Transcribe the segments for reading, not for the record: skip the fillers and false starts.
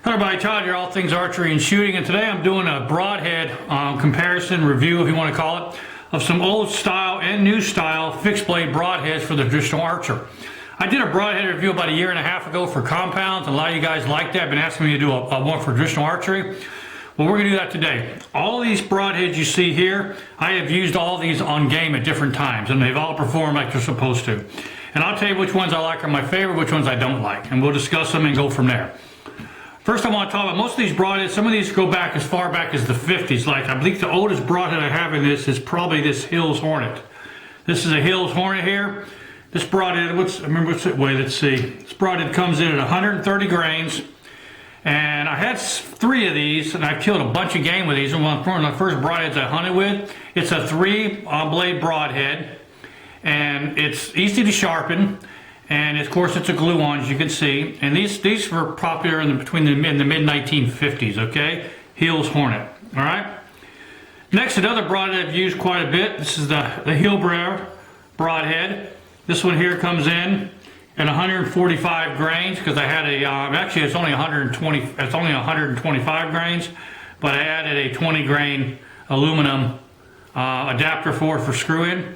Hello everybody, Todd here, all things archery and shooting, and today I'm doing a broadhead comparison review, if you want to call it, of some old style and new style fixed blade broadheads for the traditional archer. I did a broadhead review about a year and a half ago for compounds, and a lot of you guys liked that, been asking me to do a one for traditional archery. Well, we're going to do that today. All of these broadheads you see here, I have used all these on game at different times, and they've all performed like they're supposed to. And I'll tell you which ones I like are my favorite, which ones I don't like, and we'll discuss them and go from there. First, I want to talk about most of these broadheads. Some of these go back as far back as the 50s. Like, I believe the oldest broadhead I have in this is probably this Hills Hornet. This is a Hills Hornet here. This broadhead, what's it weigh? Let's see. This broadhead comes in at 130 grains. And I had 3 of these, and I've killed a bunch of game with these. And one of the first broadheads I hunted with, it's a 3-blade broadhead. And it's easy to sharpen. And of course it's a glue-on, as you can see. And these were popular in the mid-1950s, okay? Hills Hornet, all right? Next, another broadhead I've used quite a bit. This is the Hillbrer broadhead. This one here comes in at 145 grains because I had a, actually it's only 125 grains, but I added a 20 grain aluminum adapter for screw-in.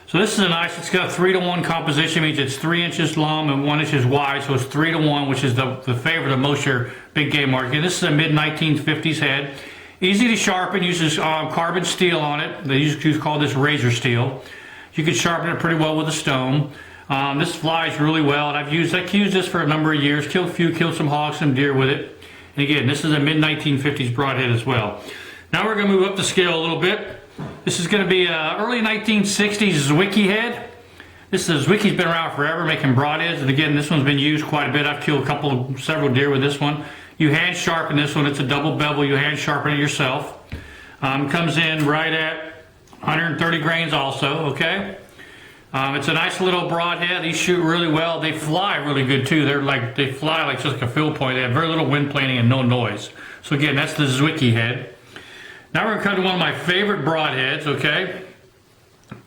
So this is a nice, it's got a 3-to-1 composition, means it's 3 inches long and 1 inch wide, so it's 3-to-1, which is the favorite of most of your big game market. This is a mid-1950s head. Easy to sharpen, uses carbon steel on it. They used to call this razor steel. You can sharpen it pretty well with a stone. This flies really well, and I've used this for a number of years, killed some hogs, some deer with it. And again, this is a mid-1950s broadhead as well. Now we're going to move up the scale a little bit. This is going to be an early 1960s Zwicky head. Zwicky's been around forever making broadheads, and again, this one's been used quite a bit. I've killed several deer with this one. You hand sharpen this one. It's a double bevel. You hand sharpen it yourself. Comes in right at 130 grains also, okay? It's a nice little broadhead. These shoot really well. They fly really good too. They fly like just like a field point. They have very little wind planing and no noise. So again, that's the Zwicky head. Now we're going to come to one of my favorite broadheads, okay?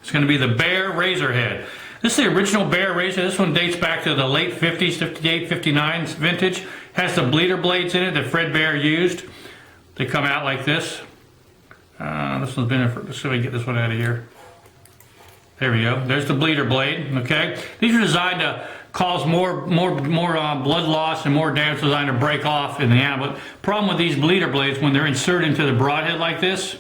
It's going to be the Bear Razorhead. This is the original Bear Razorhead. This one dates back to the late 50s, 58, 59 vintage. Has the bleeder blades in it that Fred Bear used. They come out like this. This one's been in for, let's see if I can get this one out of here. There we go. There's the bleeder blade, okay? These are designed to cause more blood loss and more damage, designed to break off in the animal. But problem with these bleeder blades, when they're inserted into the broadhead like this,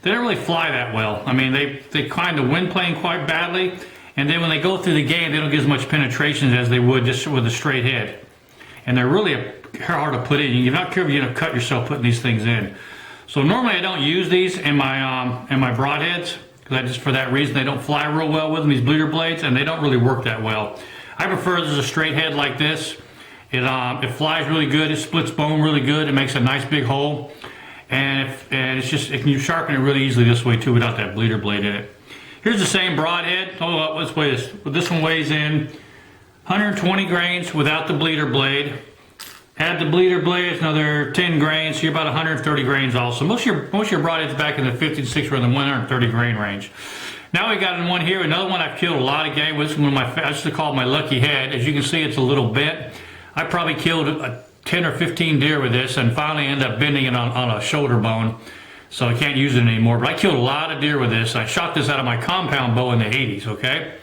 they don't really fly that well. I mean, they kind of wind plane quite badly, and then when they go through the game, they don't get as much penetration as they would just with a straight head. And they're really hard to put in. You're not careful, you're going to cut yourself putting these things in. So normally I don't use these in my broadheads, because for that reason they don't fly real well with them, these bleeder blades, and they don't really work that well. I prefer this as a straight head like this. It flies really good. It splits bone really good. It makes a nice big hole, and you sharpen it really easily this way too without that bleeder blade in it. Here's the same broadhead. Oh, let's weigh this. This one weighs in 120 grains without the bleeder blade. Add the bleeder blade, it's another 10 grains. So you're about 130 grains also. Most of your broadheads back in the 50s and 60s were in the 130 grain range. Now we got in one here, another one I've killed a lot of game with. This is one of my, I just call it my lucky head. As you can see, it's a little bent. I probably killed 10 or 15 deer with this and finally ended up bending it on a shoulder bone. So I can't use it anymore. But I killed a lot of deer with this. I shot this out of my compound bow in the 80s, okay?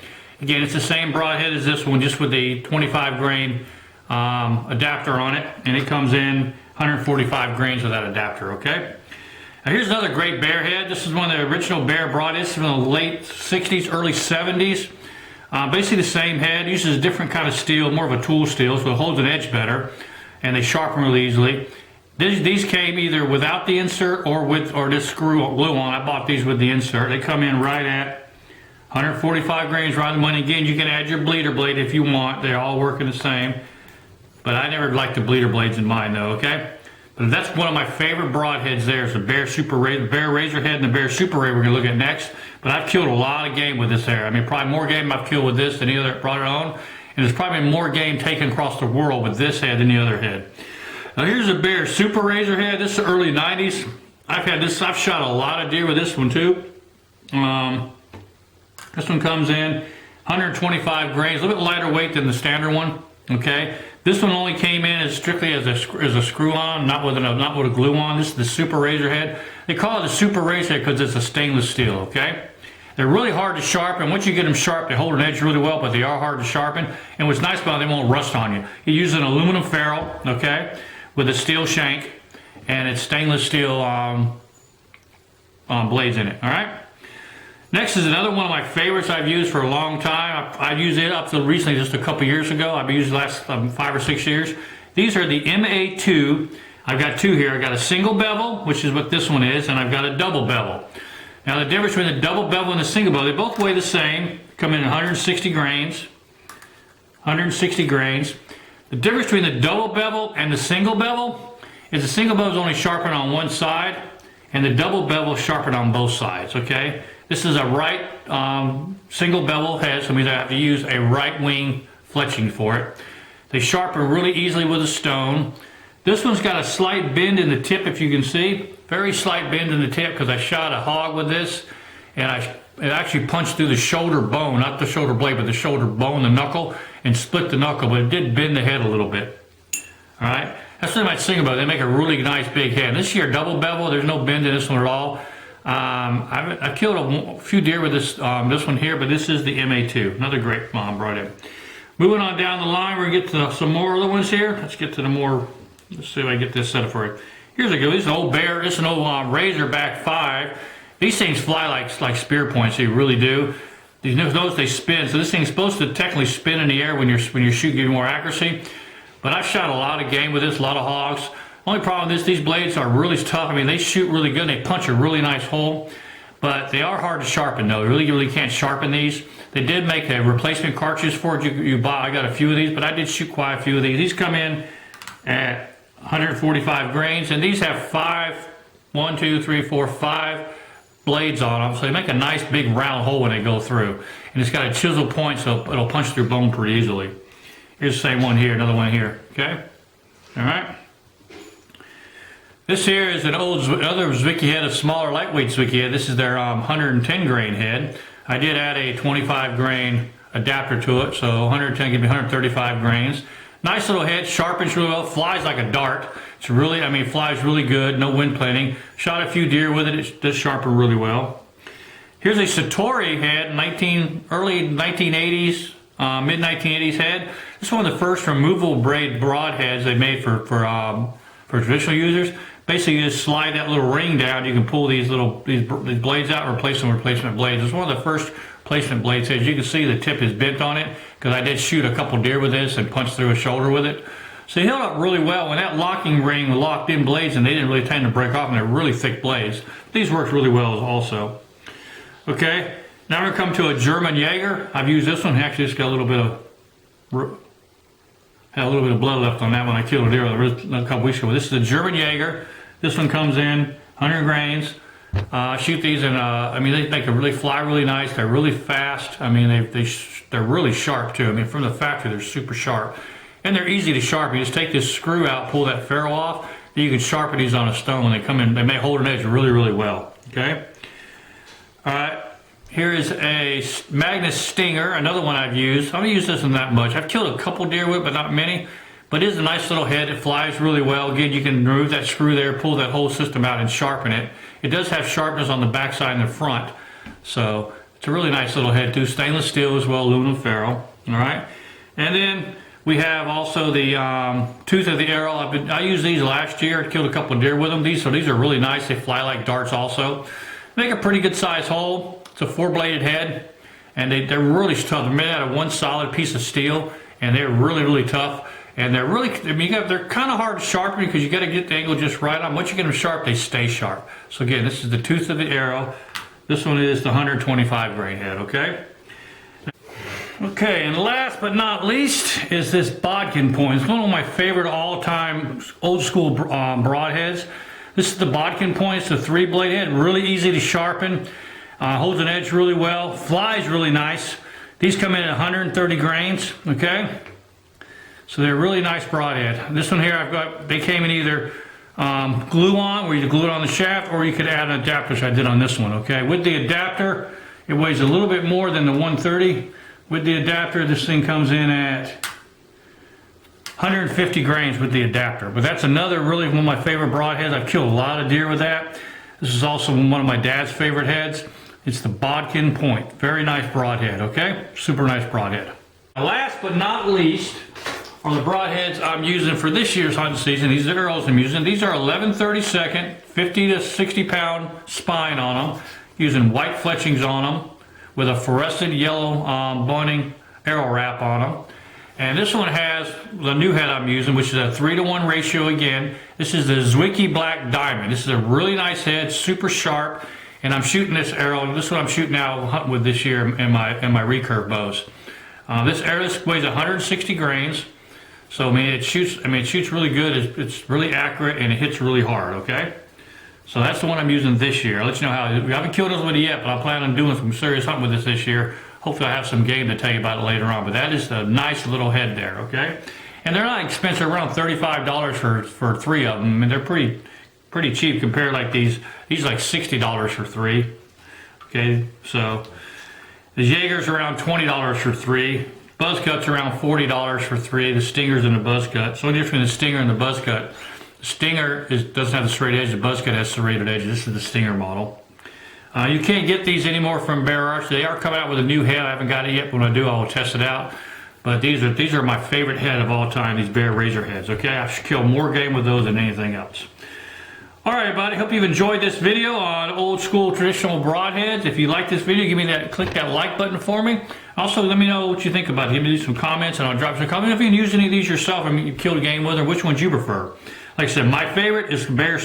Again, it's the same broadhead as this one, just with the 25 grain adapter on it. And it comes in 145 grains with that adapter, okay? Now here's another great bear head. This is one of the original Bear broadheads from the late 60s, early 70s. Basically the same head, uses a different kind of steel, more of a tool steel, so it holds an edge better, and they sharpen really easily. These came either without the insert or this screw glue on. I bought these with the insert. They come in right at 145 grains right on the money. Again, you can add your bleeder blade if you want. They're all working the same. But I never liked the bleeder blades in mine though, okay? But that's one of my favorite broadheads there. It's the Bear Razorhead and the Bear Super Ray we're going to look at next. But I've killed a lot of game with this there. I mean, probably more game I've killed with this than any other broadhead I own. And there's probably more game taken across the world with this head than the other head. Now here's a Bear Super Razorhead. This is the early 90s. I've shot a lot of deer with this one too. This one comes in 125 grains, a little bit lighter weight than the standard one. Okay, this one only came in as strictly as a screw on, not with a glue on. This is the Super Razorhead. They call it a Super Razorhead because it's a stainless steel. Okay, they're really hard to sharpen. Once you get them sharp, they hold an edge really well, but they are hard to sharpen. And what's nice about them, they won't rust on you. You use an aluminum ferrule, okay, with a steel shank, and it's stainless steel blades in it. All right. Next is another one of my favorites I've used for a long time. I've used it up to recently, just a couple years ago. I've used the last 5 or 6 years. These are the MA2. I've got two here. I've got a single bevel, which is what this one is, and I've got a double bevel. Now the difference between the double bevel and the single bevel, they both weigh the same, come in 160 grains. 160 grains. The difference between the double bevel and the single bevel is the single bevel is only sharpened on one side, and the double bevel is sharpened on both sides, okay? This is a right single bevel head, so it means I have to use a right wing fletching for it. They sharpen really easily with a stone. This one's got a slight bend in the tip, if you can see. Very slight bend in the tip because I shot a hog with this, and it actually punched through the shoulder bone, not the shoulder blade, but the shoulder bone, the knuckle, and split the knuckle, but it did bend the head a little bit. All right, that's what I might sing about. They make a really nice big head. This here double bevel, there's no bend in this one at all. I killed a few deer with this one here, but this is the MA2, another great broadhead. Moving on down the line, we're going to get to some more other ones here. Let's get to the more, let's see if I can get this set up for you. Here's a good, this is an old bear, this is an old Razorback 5. These things fly like spear points, they really do. You notice they spin, so this thing's supposed to technically spin in the air when you're shooting, give you more accuracy. But I've shot a lot of game with this, a lot of hogs. Only problem is these blades are really tough. I mean, they shoot really good. They punch a really nice hole, but they are hard to sharpen though. You really can't sharpen these. They did make a replacement cartridge for it. You buy. I got a few of these, but I did shoot quite a few of these. These come in at 145 grains, and these have 5 blades on them. So they make a nice big round hole when they go through. And it's got a chisel point, so it'll punch through bone pretty easily. Here's the same one here, another one here. Okay, all right. This here is another Zwicky head, a smaller lightweight Zwicky head. This is their 110 grain head. I did add a 25 grain adapter to it, so 110 give me 135 grains. Nice little head, sharpens really well, flies like a dart. It's really, I mean, flies really good, no wind planing. Shot a few deer with it, it does sharpen really well. Here's a Satori head, early 1980s, mid 1980s head. This is one of the first removable braid broadheads they made for traditional users. Basically, you just slide that little ring down. You can pull these blades out and replace them with replacement blades. It's one of the first replacement blades. As you can see, the tip is bent on it because I did shoot a couple deer with this and punched through a shoulder with it. So it held up really well. When that locking ring locked in blades, and they didn't really tend to break off, and they're really thick blades. These worked really well also. Okay, now we're going to come to a German Jaeger. I've used this one. Actually, it's got a little bit of blood left on that one. I killed a deer a couple weeks ago. This is a German Jaeger. This one comes in 100 grains. I shoot these, and I mean, they fly really nice. They're really fast. I mean, they're really sharp too. I mean, from the factory, they're super sharp, and they're easy to sharpen. You just take this screw out, pull that ferrule off, then you can sharpen these on a stone when they come in. They may hold an edge really, really well. Okay. All right. Here is a Magnus Stinger, another one I've used. I haven't used this one that much. I've killed a couple deer with it, but not many. But it is a nice little head. It flies really well. Again, you can remove that screw there, pull that whole system out, and sharpen it. It does have sharpness on the back side and the front. So it's a really nice little head too. Stainless steel as well, aluminum ferrule. All right. And then we have also the tooth of the arrow. I used these last year. I killed a couple of deer with them. These are really nice. They fly like darts also. Make a pretty good size hole. It's a 4-bladed head, and they're really tough. They're made out of one solid piece of steel, and they're really, really tough. And they're really, I mean, they're kind of hard to sharpen because you got to get the angle just right on. Once you get them sharp, they stay sharp. So again, this is the tooth of the arrow. This one is the 125 grain head, okay? Okay, and last but not least is this Bodkin point. It's one of my favorite all-time old school broadheads. This is the Bodkin point. It's a 3-blade head, really easy to sharpen. Holds an edge really well, flies really nice. These come in at 130 grains, okay? So they're a really nice broadhead. This one here, they came in either glue on, where you glue it on the shaft, or you could add an adapter, which I did on this one, okay? With the adapter, it weighs a little bit more than the 130. With the adapter, this thing comes in at 150 grains with the adapter. But that's another really one of my favorite broadheads. I've killed a lot of deer with that. This is also one of my dad's favorite heads. It's the Bodkin Point. Very nice broadhead, okay? Super nice broadhead. Last but not least are the broadheads I'm using for this year's hunting season. These are the arrows I'm using. These are 11/32, 50 to 60 pound spine on them, using white fletchings on them with a fluorescent yellow boning arrow wrap on them. And this one has the new head I'm using, which is a 3-to-1 ratio again. This is the Zwicky Black Diamond. This is a really nice head, super sharp. And I'm shooting this arrow. This is what I'm shooting now, hunting with this year in my recurve bows. This arrow weighs 160 grains. So it shoots really good. It's really accurate and it hits really hard. Okay. So that's the one I'm using this year. I'll let you know how. We haven't killed this with it yet, but I plan on doing some serious hunting with this year. Hopefully I have some game to tell you about it later on. But that is a nice little head there. Okay. And they're not expensive. Around $35 for 3 of them. I mean, they're pretty cheap compared like these. These are like $60 for 3. Okay, so the Jaeger's around $20 for 3. Buzz cut's around $40 for 3. The Stinger's and the buzz cut. So the difference between the Stinger and the buzz cut. The Stinger doesn't have the straight edge. The buzz cut has serrated edges. This is the Stinger model. You can't get these anymore from Bear Arts. They are coming out with a new head. I haven't got it yet. When I do, I will test it out. But these are my favorite head of all time. These Bear Razorheads. Okay, I should kill more game with those than anything else. All right, everybody, hope you've enjoyed this video on old school traditional broadheads. If you like this video, click that like button for me. Also, let me know what you think about it. Give me some comments and I'll drop some comments. If you can use any of these yourself, I mean, you killed a game with, or which ones you prefer. Like I said, my favorite is the Bear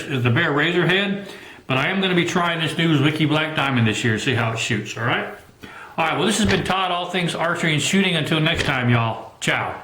Razorhead, but I am going to be trying this new Zwicky Black Diamond this year to see how it shoots, all right? All right, well, this has been Todd, all things archery and shooting. Until next time, y'all. Ciao.